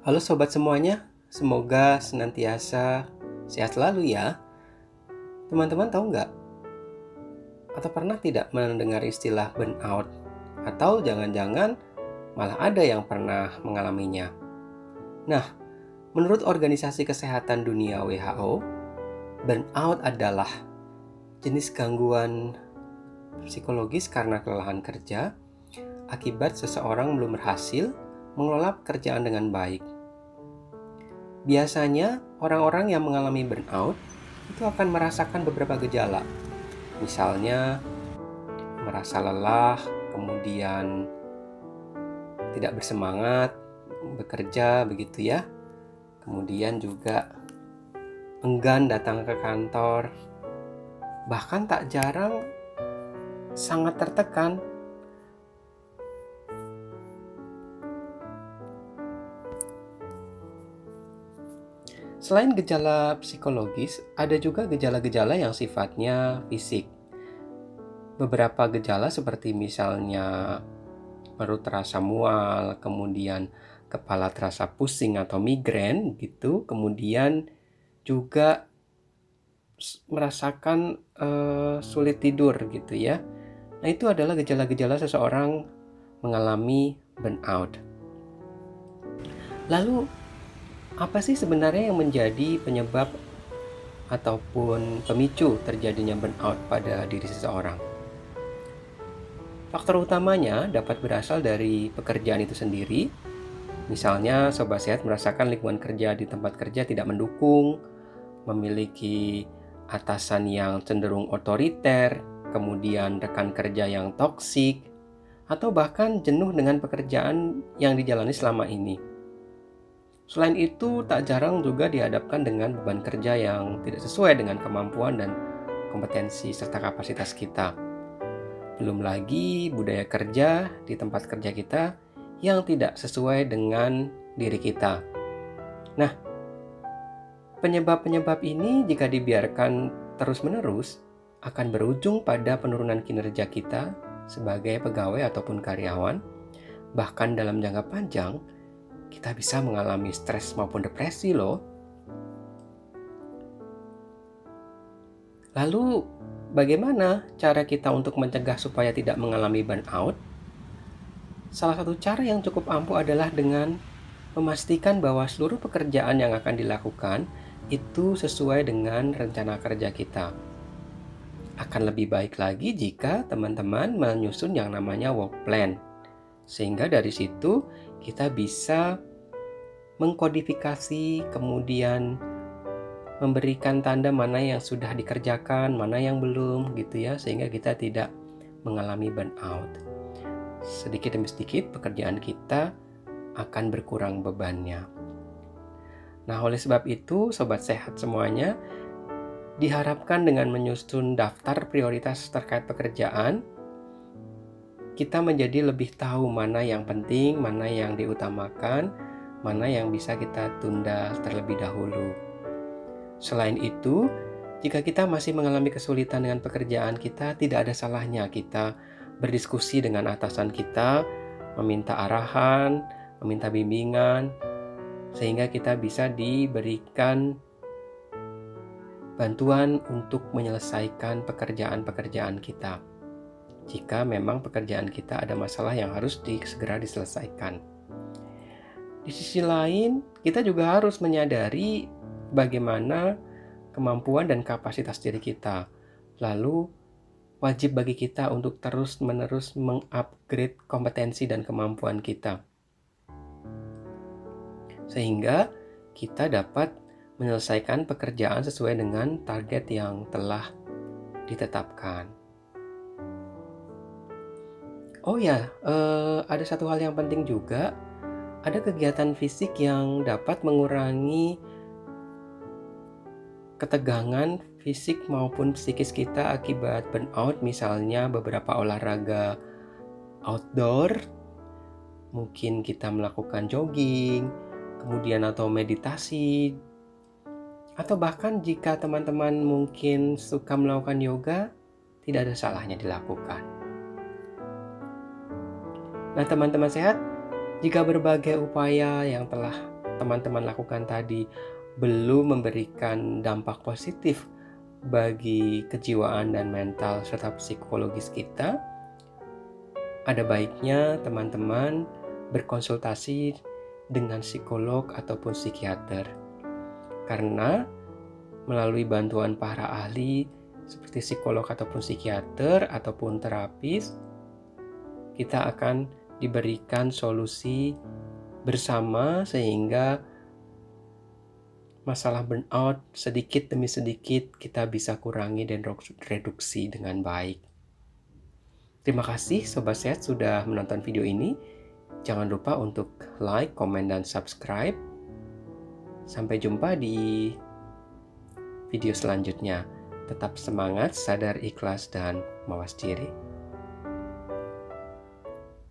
Halo sobat semuanya, semoga senantiasa sehat selalu ya. Teman-teman tahu nggak? Atau pernah tidak mendengar istilah burnout? Atau jangan-jangan malah ada yang pernah mengalaminya. Nah, menurut Organisasi Kesehatan Dunia WHO, burnout adalah jenis gangguan psikologis karena kelelahan kerja akibat seseorang belum berhasil mengelola pekerjaan dengan baik. Biasanya, orang-orang yang mengalami burnout itu akan merasakan beberapa gejala. Misalnya, merasa lelah, kemudian tidak bersemangat bekerja begitu ya. Kemudian juga enggan datang ke kantor. Bahkan tak jarang sangat tertekan. Selain gejala psikologis, ada juga gejala-gejala yang sifatnya fisik. Beberapa gejala seperti misalnya perut terasa mual, kemudian kepala terasa pusing atau migrain gitu, kemudian juga merasakan sulit tidur gitu ya. Nah, itu adalah gejala-gejala seseorang mengalami burnout. Lalu, apa sih sebenarnya yang menjadi penyebab ataupun pemicu terjadinya burnout pada diri seseorang? Faktor utamanya dapat berasal dari pekerjaan itu sendiri. Misalnya, sobat sehat merasakan lingkungan kerja di tempat kerja tidak mendukung, memiliki atasan yang cenderung otoriter, kemudian rekan kerja yang toksik, atau bahkan jenuh dengan pekerjaan yang dijalani selama ini. Selain itu, tak jarang juga dihadapkan dengan beban kerja yang tidak sesuai dengan kemampuan dan kompetensi serta kapasitas kita. Belum lagi budaya kerja di tempat kerja kita yang tidak sesuai dengan diri kita. Nah, penyebab-penyebab ini jika dibiarkan terus-menerus akan berujung pada penurunan kinerja kita sebagai pegawai ataupun karyawan. Bahkan dalam jangka panjang, kita bisa mengalami stres maupun depresi loh. Lalu, bagaimana cara kita untuk mencegah supaya tidak mengalami burnout? Salah satu cara yang cukup ampuh adalah dengan memastikan bahwa seluruh pekerjaan yang akan dilakukan itu sesuai dengan rencana kerja kita. Akan lebih baik lagi jika teman-teman menyusun yang namanya work plan. Sehingga dari situ kita bisa mengkodifikasi, kemudian memberikan tanda mana yang sudah dikerjakan, mana yang belum gitu ya, sehingga kita tidak mengalami burnout. Sedikit demi sedikit pekerjaan kita akan berkurang bebannya. Nah, oleh sebab itu, sobat sehat semuanya, diharapkan dengan menyusun daftar prioritas terkait pekerjaan, kita menjadi lebih tahu mana yang penting, mana yang diutamakan, mana yang bisa kita tunda terlebih dahulu. Selain itu, jika kita masih mengalami kesulitan dengan pekerjaan kita, tidak ada salahnya kita berdiskusi dengan atasan kita, meminta arahan, meminta bimbingan, sehingga kita bisa diberikan bantuan untuk menyelesaikan pekerjaan-pekerjaan kita. Jika memang pekerjaan kita ada masalah yang harus segera diselesaikan. Di sisi lain, kita juga harus menyadari bagaimana kemampuan dan kapasitas diri kita. Lalu, wajib bagi kita untuk terus-menerus mengupgrade kompetensi dan kemampuan kita. Sehingga kita dapat menyelesaikan pekerjaan sesuai dengan target yang telah ditetapkan. Oh ya, ada satu hal yang penting juga. Ada kegiatan fisik yang dapat mengurangi ketegangan fisik maupun psikis kita akibat burnout, misalnya beberapa olahraga outdoor, mungkin kita melakukan jogging, kemudian atau meditasi, atau bahkan jika teman-teman mungkin suka melakukan yoga, tidak ada salahnya dilakukan. Nah, teman-teman sehat, jika berbagai upaya yang telah teman-teman lakukan tadi belum memberikan dampak positif bagi kejiwaan dan mental serta psikologis kita, ada baiknya teman-teman berkonsultasi dengan psikolog ataupun psikiater. Karena melalui bantuan para ahli seperti psikolog ataupun psikiater ataupun terapis, kita akan diberikan solusi bersama sehingga masalah burnout sedikit demi sedikit kita bisa kurangi dan reduksi dengan baik. Terima kasih Sobat Sehat sudah menonton video ini. Jangan lupa untuk like, komen, dan subscribe. Sampai jumpa di video selanjutnya. Tetap semangat, sadar, ikhlas, dan mawas diri.